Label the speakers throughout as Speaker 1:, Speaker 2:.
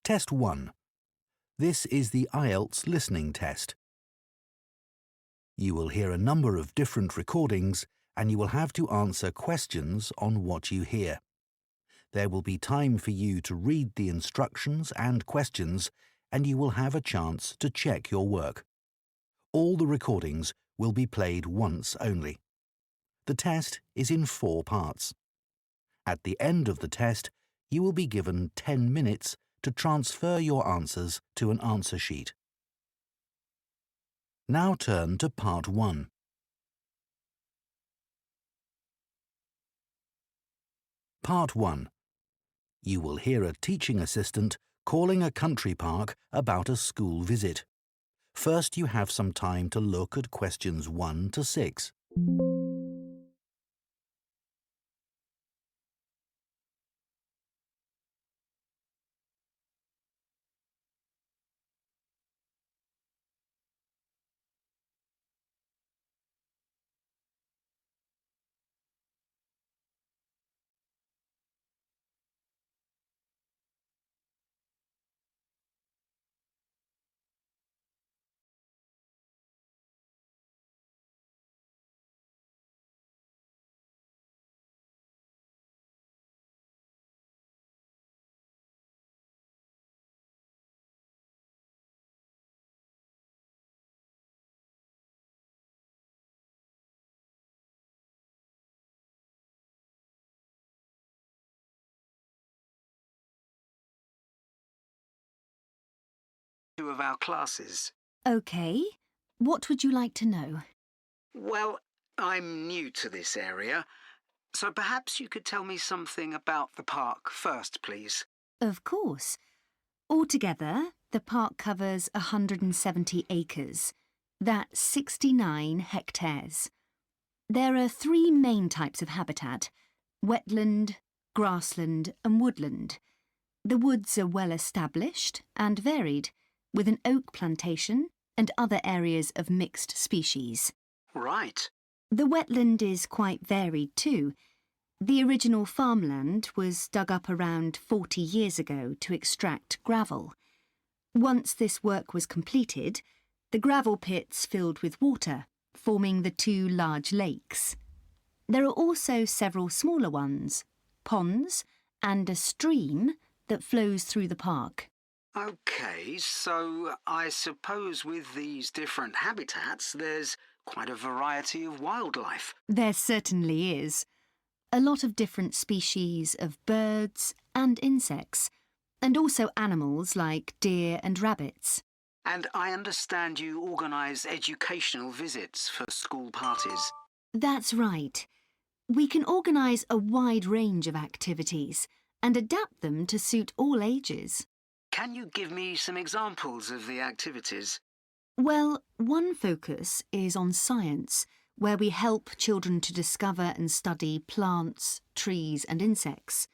Speaker 1: Test 1. This is the IELTS Listening Test. You will hear a number of different recordings and you will have to answer questions on what you hear. There will be time for you to read the instructions and questions and you will have a chance to check your work. All the recordings will be played once only. The test is in 4 parts. At the end of the test, you will be given 10 minutes to transfer your answers to an answer sheet. Now turn to Part 1. Part 1. You will hear a teaching assistant calling a country park about a school visit. First, you have some time to look at questions 1 to 6.
Speaker 2: Two of our classes.
Speaker 3: OK. What would you like to know?
Speaker 2: Well, I'm new to this area, so perhaps you could tell me something about the park first, please.
Speaker 3: Of course. Altogether, the park covers 170 acres. That's 69 hectares. There are 3 main types of habitat: wetland, grassland and woodland. The woods are well established and varied, with an oak plantation and other areas of mixed species.
Speaker 2: Right.
Speaker 3: The wetland is quite varied too. The original farmland was dug up around 40 years ago to extract gravel. Once this work was completed, the gravel pits filled with water, forming the 2 large lakes. There are also several smaller ones, ponds, and a stream that flows through the park.
Speaker 2: OK, so I suppose with these different habitats, there's quite a variety of wildlife.
Speaker 3: There certainly is. A lot of different species of birds and insects, and also animals like deer and rabbits.
Speaker 2: And I understand you organise educational visits for school parties.
Speaker 3: That's right. We can organise a wide range of activities and adapt them to suit all ages.
Speaker 2: Can you give me some examples of the activities?
Speaker 3: Well, one focus is on science, where we help children to discover and study plants, trees and insects.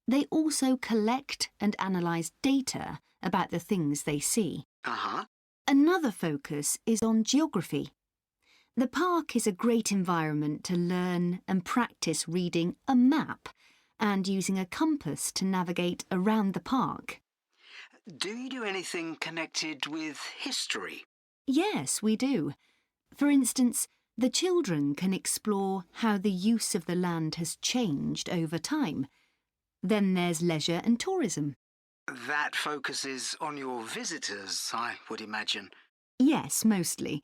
Speaker 3: They also collect and analyse data about the things they see. Another focus is on geography. The park is a great environment to learn and practice reading a map and using a compass to navigate around the park.
Speaker 2: Do you do anything connected with history?
Speaker 3: Yes, we do. For instance, the children can explore how the use of the land has changed over time. Then there's leisure and tourism.
Speaker 2: That focuses on your visitors, I would imagine.
Speaker 3: Yes, mostly.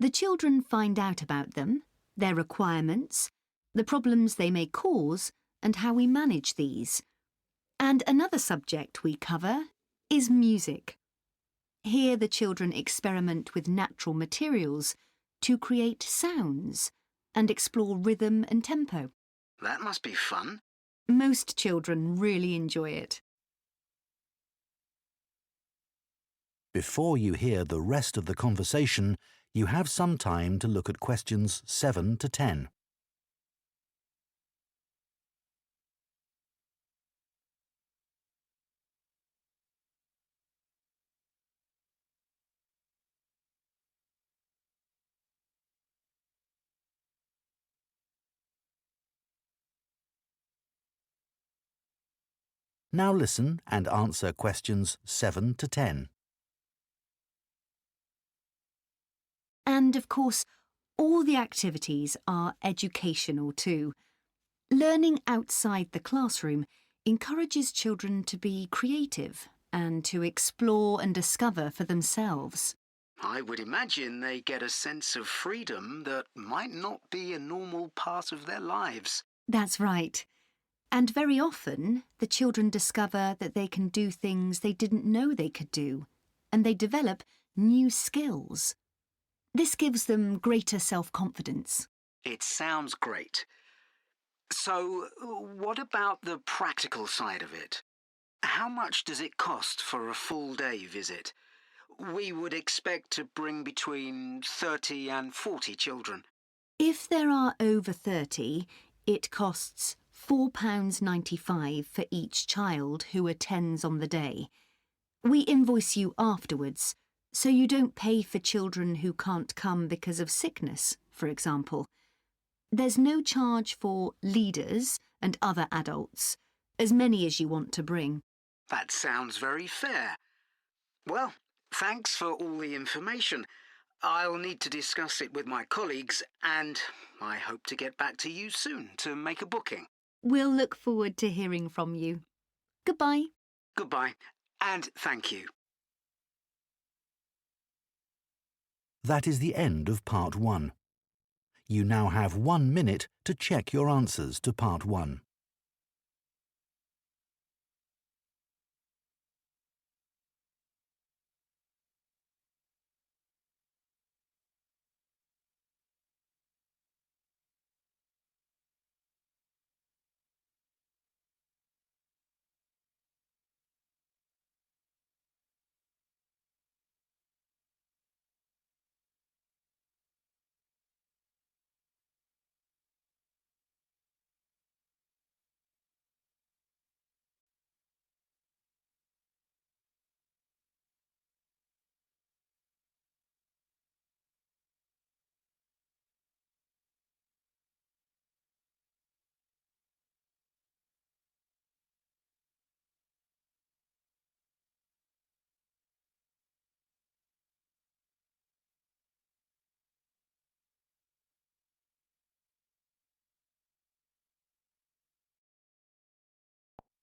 Speaker 3: The children find out about them, their requirements, the problems they may cause, and how we manage these. And another subject we cover is music. Here the children experiment with natural materials to create sounds and explore rhythm and tempo.
Speaker 2: That must be fun.
Speaker 3: Most children really enjoy it.
Speaker 1: Before you hear the rest of the conversation, you have some time to look at questions 7 to 10. Now listen and answer questions 7 to 10.
Speaker 3: And of course, all the activities are educational too. Learning outside the classroom encourages children to be creative and to explore and discover for themselves.
Speaker 2: I would imagine they get a sense of freedom that might not be a normal part of their lives.
Speaker 3: That's right. And very often, the children discover that they can do things they didn't know they could do, and they develop new skills. This gives them greater self-confidence.
Speaker 2: It sounds great. So, what about the practical side of it? How much does it cost for a full-day visit? We would expect to bring between 30 and 40 children.
Speaker 3: If there are over 30, it costs £4.95 for each child who attends on the day. We invoice you afterwards, so you don't pay for children who can't come because of sickness, for example. There's no charge for leaders and other adults, as many as you want to bring.
Speaker 2: That sounds very fair. Well, thanks for all the information. I'll need to discuss it with my colleagues, and I hope to get back to you soon to make a booking.
Speaker 3: We'll look forward to hearing from you. Goodbye.
Speaker 2: Goodbye, and thank you.
Speaker 1: That is the end of Part 1. You now have 1 minute to check your answers to Part 1.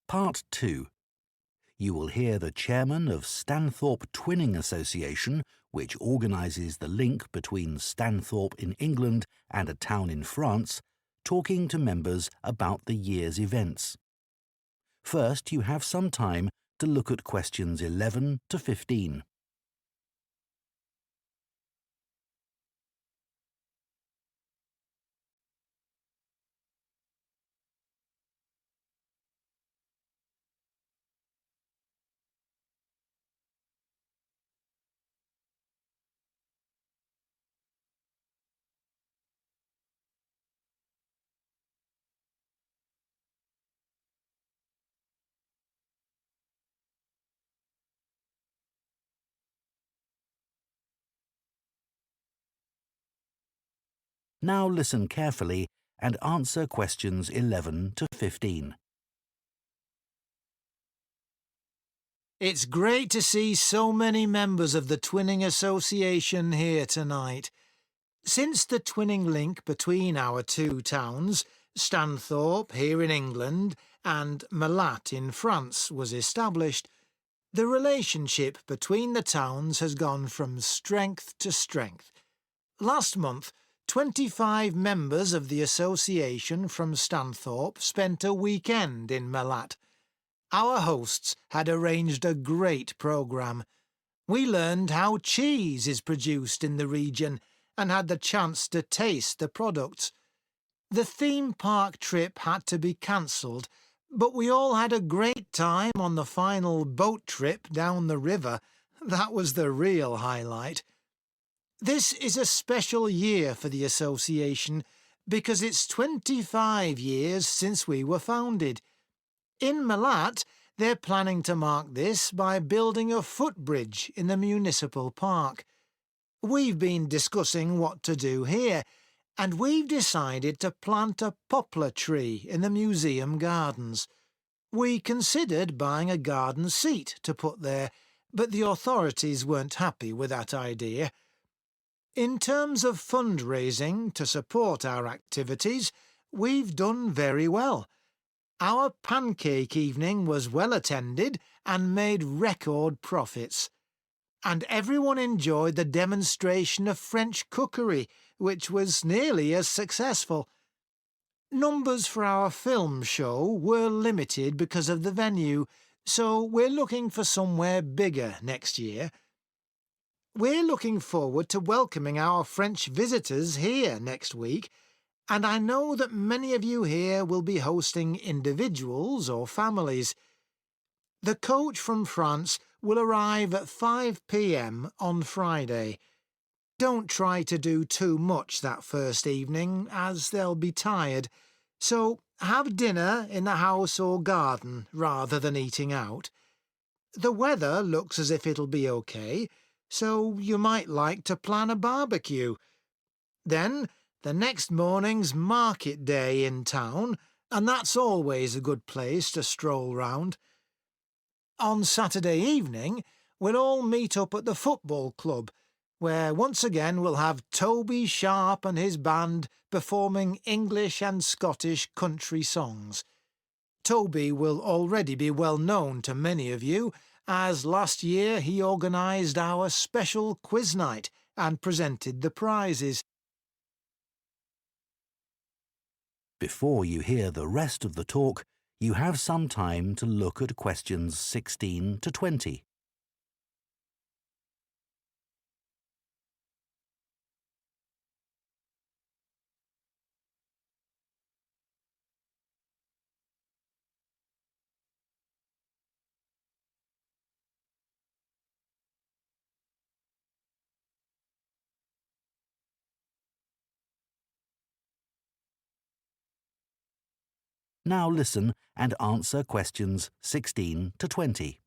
Speaker 1: Part 2. You will hear the chairman of Stanthorpe Twinning Association, which organises the link between Stanthorpe in England and a town in France, talking to members about the year's events. First, you have some time to look at questions 11 to 15. Now listen carefully and answer questions 11 to 15.
Speaker 4: It's great to see so many members of the Twinning Association here tonight. Since the twinning link between our two towns, Stanthorpe here in England and Malat in France, was established, the relationship between the towns has gone from strength to strength. Last month, 25 members of the association from Stanthorpe spent a weekend in Malat. Our hosts had arranged a great programme. We learned how cheese is produced in the region and had the chance to taste the products. The theme park trip had to be cancelled, but we all had a great time on the final boat trip down the river. That was the real highlight. This is a special year for the association because it's 25 years since we were founded. In Malat, they're planning to mark this by building a footbridge in the municipal park. We've been discussing what to do here, and we've decided to plant a poplar tree in the museum gardens. We considered buying a garden seat to put there, but the authorities weren't happy with that idea. In terms of fundraising to support our activities, we've done very well. Our pancake evening was well attended and made record profits. And everyone enjoyed the demonstration of French cookery, which was nearly as successful. Numbers for our film show were limited because of the venue, so we're looking for somewhere bigger next year. We're looking forward to welcoming our French visitors here next week, and I know that many of you here will be hosting individuals or families. The coach from France will arrive at 5 p.m. on Friday. Don't try to do too much that first evening, as they'll be tired, so have dinner in the house or garden rather than eating out. The weather looks as if it'll be okay, so you might like to plan a barbecue. Then the next morning's market day in town, and that's always a good place to stroll round. On Saturday evening, we'll all meet up at the football club, where once again we'll have Toby Sharp and his band performing English and Scottish country songs. Toby will already be well known to many of you, as last year he organised our special quiz night and presented the prizes.
Speaker 1: Before you hear the rest of the talk, you have some time to look at questions 16 to 20. Now listen and answer questions 16 to 20.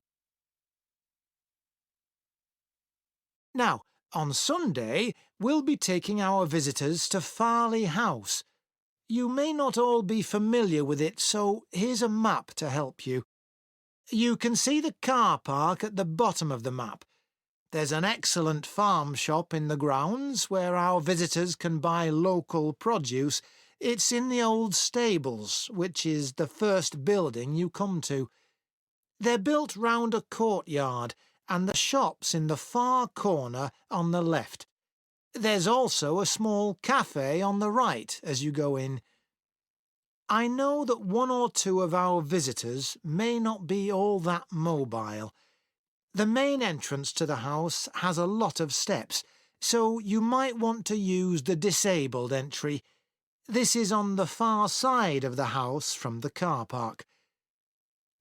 Speaker 4: Now, on Sunday, we'll be taking our visitors to Farley House. You may not all be familiar with it, so here's a map to help you. You can see the car park at the bottom of the map. There's an excellent farm shop in the grounds where our visitors can buy local produce. It's in the old stables, which is the first building you come to. They're built round a courtyard, and the shop's in the far corner on the left. There's also a small cafe on the right as you go in. I know that one or two of our visitors may not be all that mobile. The main entrance to the house has a lot of steps, so you might want to use the disabled entry. This is on the far side of the house from the car park.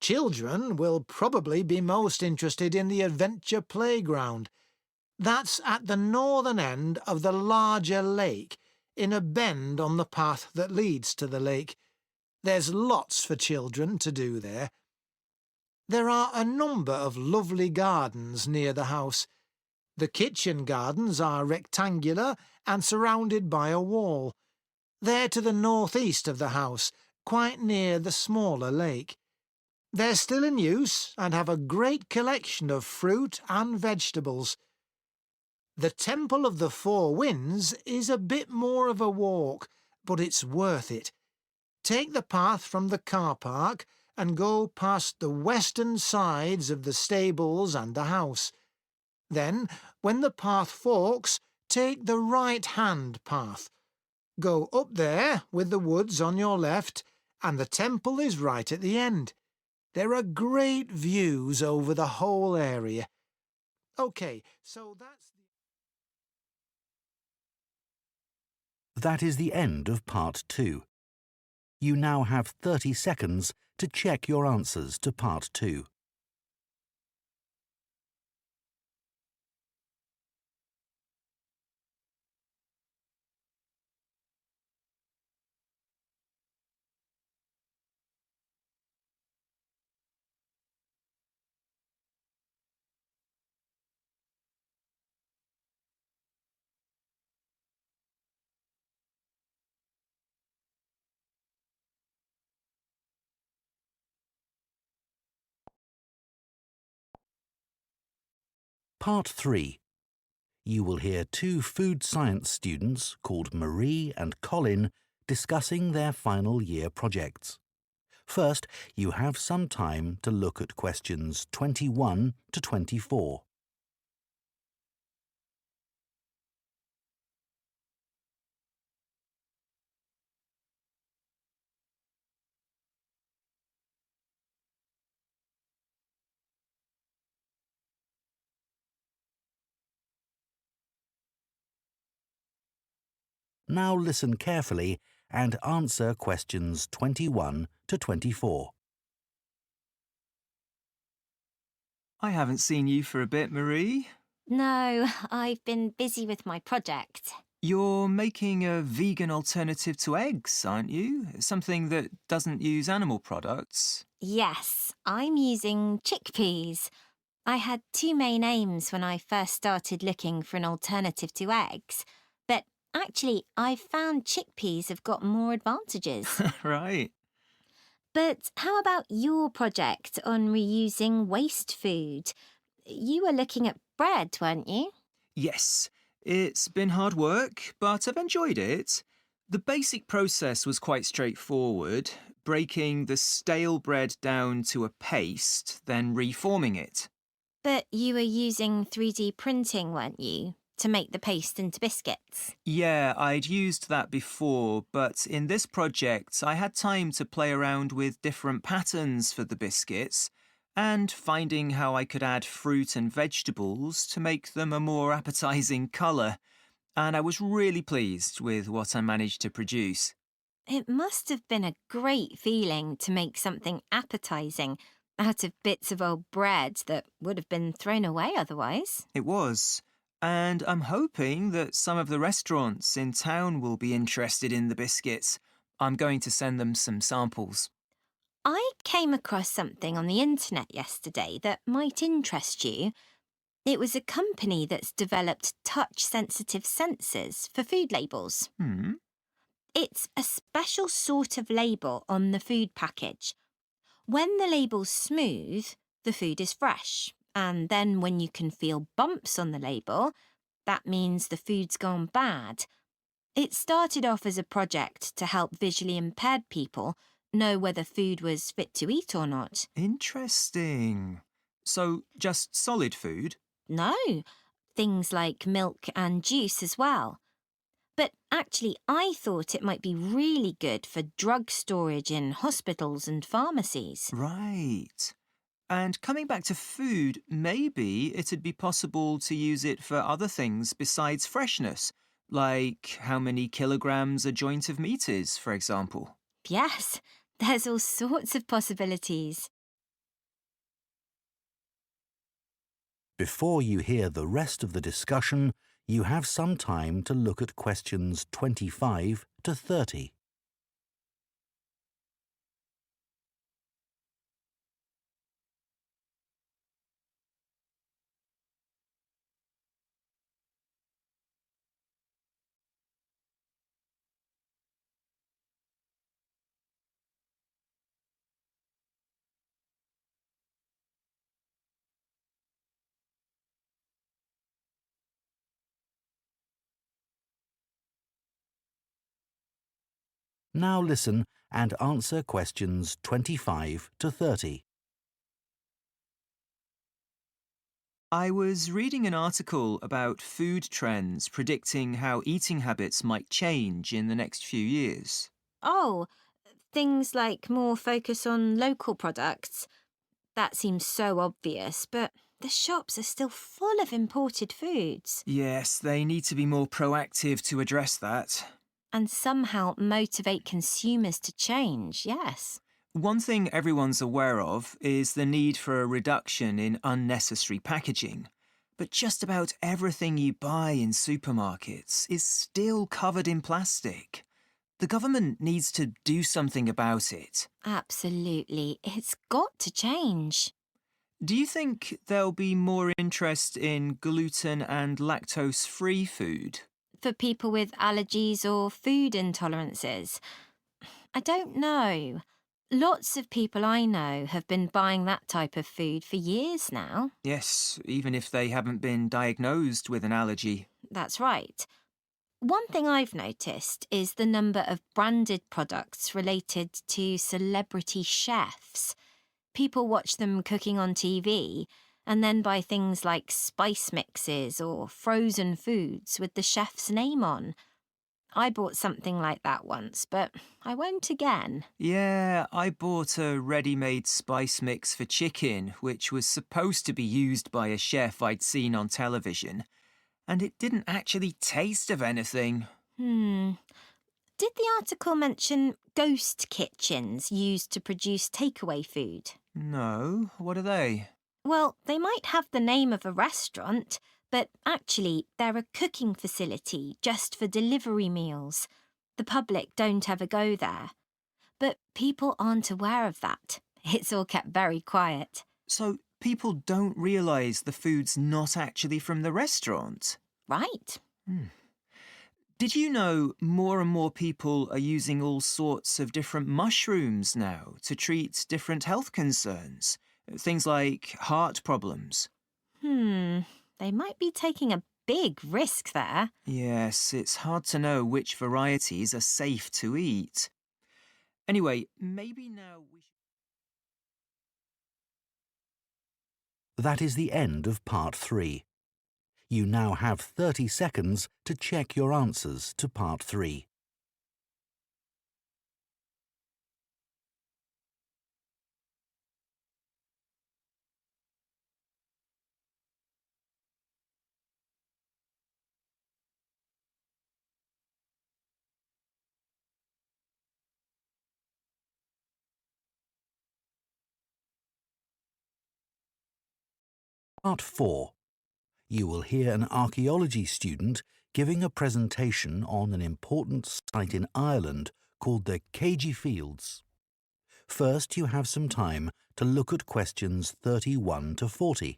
Speaker 4: Children will probably be most interested in the adventure playground. That's at the northern end of the larger lake, in a bend on the path that leads to the lake. There's lots for children to do there. There are a number of lovely gardens near the house. The kitchen gardens are rectangular and surrounded by a wall. They're to the northeast of the house, quite near the smaller lake. They're still in use and have a great collection of fruit and vegetables. The Temple of the Four Winds is a bit more of a walk, but it's worth it. Take the path from the car park and go past the western sides of the stables and the house. Then, when the path forks, take the right-hand path. Go up there with the woods on your left, and the temple is right at the end. There are great views over the whole area. OK, so
Speaker 1: That is the end of part 2. You now have 30 seconds to check your answers to part 2. Part 3. You will hear two food science students called Marie and Colin discussing their final year projects. First, you have some time to look at questions 21 to 24. Now listen carefully and answer questions 21 to 24.
Speaker 5: I haven't seen you for a bit, Marie.
Speaker 6: No, I've been busy with my project.
Speaker 5: You're making a vegan alternative to eggs, aren't you? Something that doesn't use animal products.
Speaker 6: Yes, I'm using chickpeas. I had two main aims when I first started looking for an alternative to eggs, but actually I found chickpeas have got more advantages.
Speaker 5: Right.
Speaker 6: But how about your project on reusing waste food? You were looking at bread, weren't you?
Speaker 5: Yes, it's been hard work, but I've enjoyed it. The basic process was quite straightforward, breaking the stale bread down to a paste, then reforming it.
Speaker 6: But you were using 3D printing, weren't you, to make the paste into biscuits?
Speaker 5: Yeah, I'd used that before, but in this project I had time to play around with different patterns for the biscuits and finding how I could add fruit and vegetables to make them a more appetising colour, and I was really pleased with what I managed to produce.
Speaker 6: It must have been a great feeling to make something appetising out of bits of old bread that would have been thrown away otherwise.
Speaker 5: It was. And I'm hoping that some of the restaurants in town will be interested in the biscuits. I'm going to send them some samples.
Speaker 6: I came across something on the internet yesterday that might interest you. It was a company that's developed touch-sensitive sensors for food labels. It's a special sort of label on the food package. When the label's smooth, the food is fresh. And then when you can feel bumps on the label, that means the food's gone bad. It started off as a project to help visually impaired people know whether food was fit to eat or not.
Speaker 5: Interesting. So, just solid food?
Speaker 6: No, things like milk and juice as well. But actually, I thought it might be really good for drug storage in hospitals and pharmacies.
Speaker 5: Right. And coming back to food, maybe it'd be possible to use it for other things besides freshness, like how many kilograms a joint of meat is, for example.
Speaker 6: Yes, there's all sorts of possibilities.
Speaker 1: Before you hear the rest of the discussion, you have some time to look at questions 25 to 30. Now listen and answer questions 25 to 30.
Speaker 5: I was reading an article about food trends predicting how eating habits might change in the next few years.
Speaker 6: Oh, things like more focus on local products. That seems so obvious, but the shops are still full of imported foods.
Speaker 5: Yes, they need to be more proactive to address that.
Speaker 6: And somehow motivate consumers to change, yes.
Speaker 5: One thing everyone's aware of is the need for a reduction in unnecessary packaging. But just about everything you buy in supermarkets is still covered in plastic. The government needs to do something about it.
Speaker 6: Absolutely. It's got to change.
Speaker 5: Do you think there'll be more interest in gluten and lactose-free food?
Speaker 6: For people with allergies or food intolerances. I don't know. Lots of people I know have been buying that type of food for years now.
Speaker 5: Yes, even if they haven't been diagnosed with an allergy.
Speaker 6: That's right. One thing I've noticed is the number of branded products related to celebrity chefs. People watch them cooking on TV and then buy things like spice mixes or frozen foods with the chef's name on. I bought something like that once, but I won't again.
Speaker 5: Yeah, I bought a ready-made spice mix for chicken, which was supposed to be used by a chef I'd seen on television, and it didn't actually taste of anything.
Speaker 6: Did the article mention ghost kitchens used to produce takeaway food?
Speaker 5: No, what are they?
Speaker 6: Well, they might have the name of a restaurant, but actually they're a cooking facility just for delivery meals. The public don't ever go there. But people aren't aware of that. It's all kept very quiet.
Speaker 5: So people don't realise the food's not actually from the restaurant?
Speaker 6: Right.
Speaker 5: Did you know more and more people are using all sorts of different mushrooms now to treat different health concerns? Things like heart problems.
Speaker 6: They might be taking a big risk there.
Speaker 5: Yes, it's hard to know which varieties are safe to eat. Anyway, maybe now we should...
Speaker 1: That is the end of part 3. You now have 30 seconds to check your answers to part 3. Part 4. You will hear an archaeology student giving a presentation on an important site in Ireland called the Cagey Fields. First, you have some time to look at questions 31 to 40.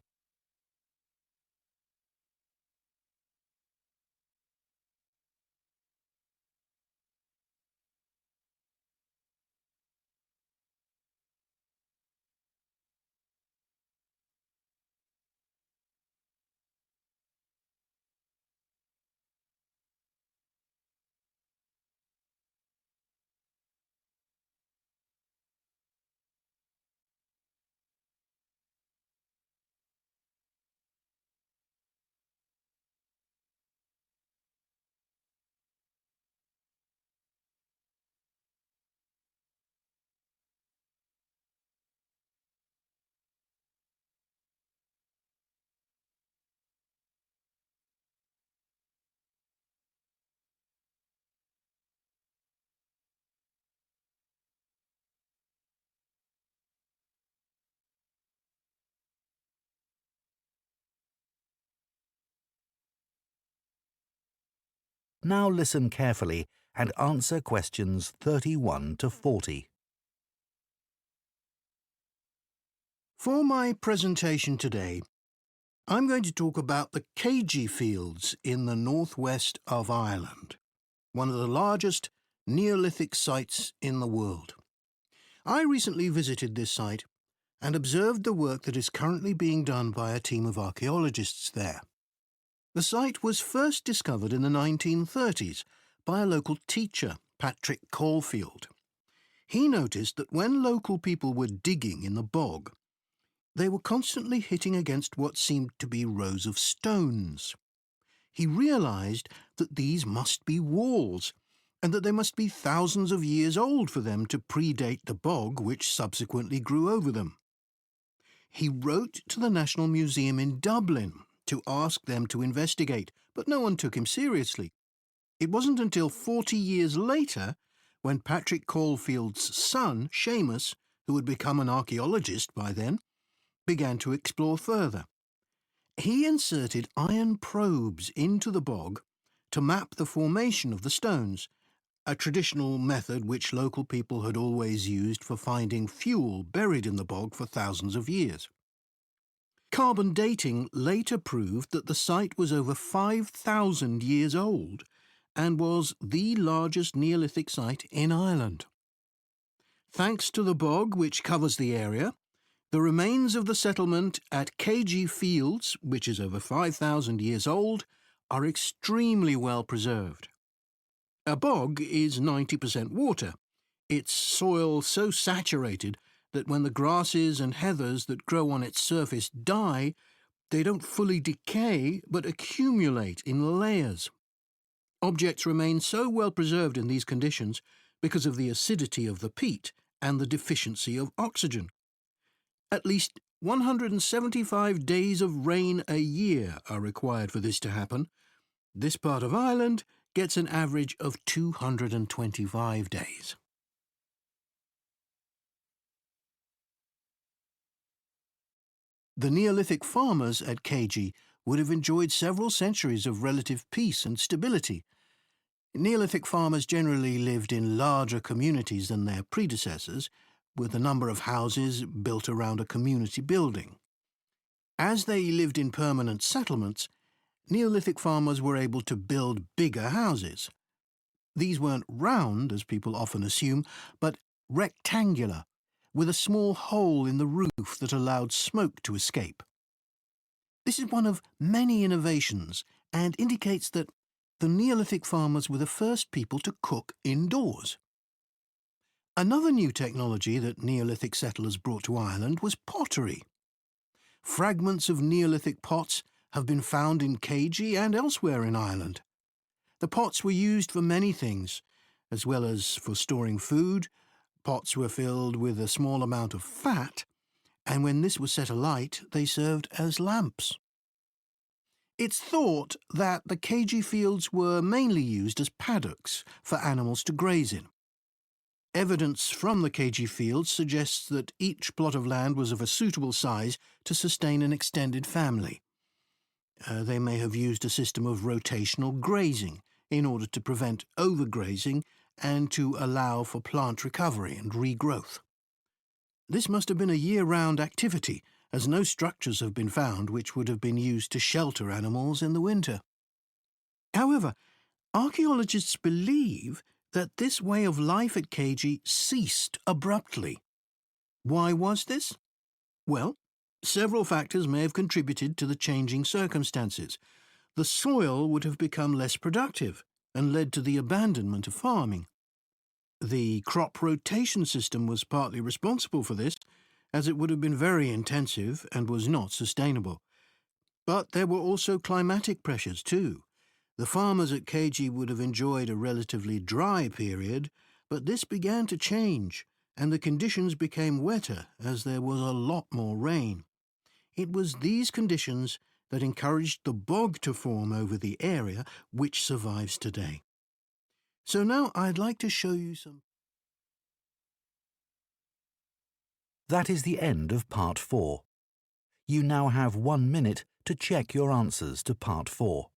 Speaker 1: Now listen carefully and answer questions 31 to 40.
Speaker 7: For my presentation today, I'm going to talk about the Cagey Fields in the northwest of Ireland, one of the largest Neolithic sites in the world. I recently visited this site and observed the work that is currently being done by a team of archaeologists there. The site was first discovered in the 1930s by a local teacher, Patrick Caulfield. He noticed that when local people were digging in the bog, they were constantly hitting against what seemed to be rows of stones. He realised that these must be walls, and that they must be thousands of years old for them to predate the bog which subsequently grew over them. He wrote to the National Museum in Dublin to ask them to investigate, but no one took him seriously. It wasn't until 40 years later, when Patrick Caulfield's son, Seamus, who had become an archaeologist by then, began to explore further. He inserted iron probes into the bog to map the formation of the stones, a traditional method which local people had always used for finding fuel buried in the bog for thousands of years. Carbon dating later proved that the site was over 5,000 years old and was the largest Neolithic site in Ireland. Thanks to the bog which covers the area, the remains of the settlement at KG Fields, which is over 5,000 years old, are extremely well preserved. A bog is 90% water, its soil so saturated that when the grasses and heathers that grow on its surface die, they don't fully decay but accumulate in layers. Objects remain so well preserved in these conditions because of the acidity of the peat and the deficiency of oxygen. At least 175 days of rain a year are required for this to happen. This part of Ireland gets an average of 225 days. The Neolithic farmers at KG would have enjoyed several centuries of relative peace and stability. Neolithic farmers generally lived in larger communities than their predecessors, with a number of houses built around a community building. As they lived in permanent settlements, Neolithic farmers were able to build bigger houses. These weren't round, as people often assume, but rectangular, with a small hole in the roof that allowed smoke to escape. This is one of many innovations and indicates that the Neolithic farmers were the first people to cook indoors. Another new technology that Neolithic settlers brought to Ireland was pottery. Fragments of Neolithic pots have been found in KG and elsewhere in Ireland. The pots were used for many things, as well as for storing food. Pots were filled with a small amount of fat, and when this was set alight, they served as lamps. It's thought that the KG fields were mainly used as paddocks for animals to graze in. Evidence from the KG fields suggests that each plot of land was of a suitable size to sustain an extended family. They may have used a system of rotational grazing in order to prevent overgrazing and to allow for plant recovery and regrowth. This must have been a year-round activity, as no structures have been found which would have been used to shelter animals in the winter. However, archaeologists believe that this way of life at KG ceased abruptly. Why was this? Well, several factors may have contributed to the changing circumstances. The soil would have become less productive and led to the abandonment of farming. The crop rotation system was partly responsible for this, as it would have been very intensive and was not sustainable. But there were also climatic pressures too. The farmers at KG would have enjoyed a relatively dry period, but this began to change, and the conditions became wetter as there was a lot more rain. It was these conditions that encouraged the bog to form over the area, which survives today. So now I'd like to show you some...
Speaker 1: That is the end of Part 4. You now have 1 minute to check your answers to Part 4.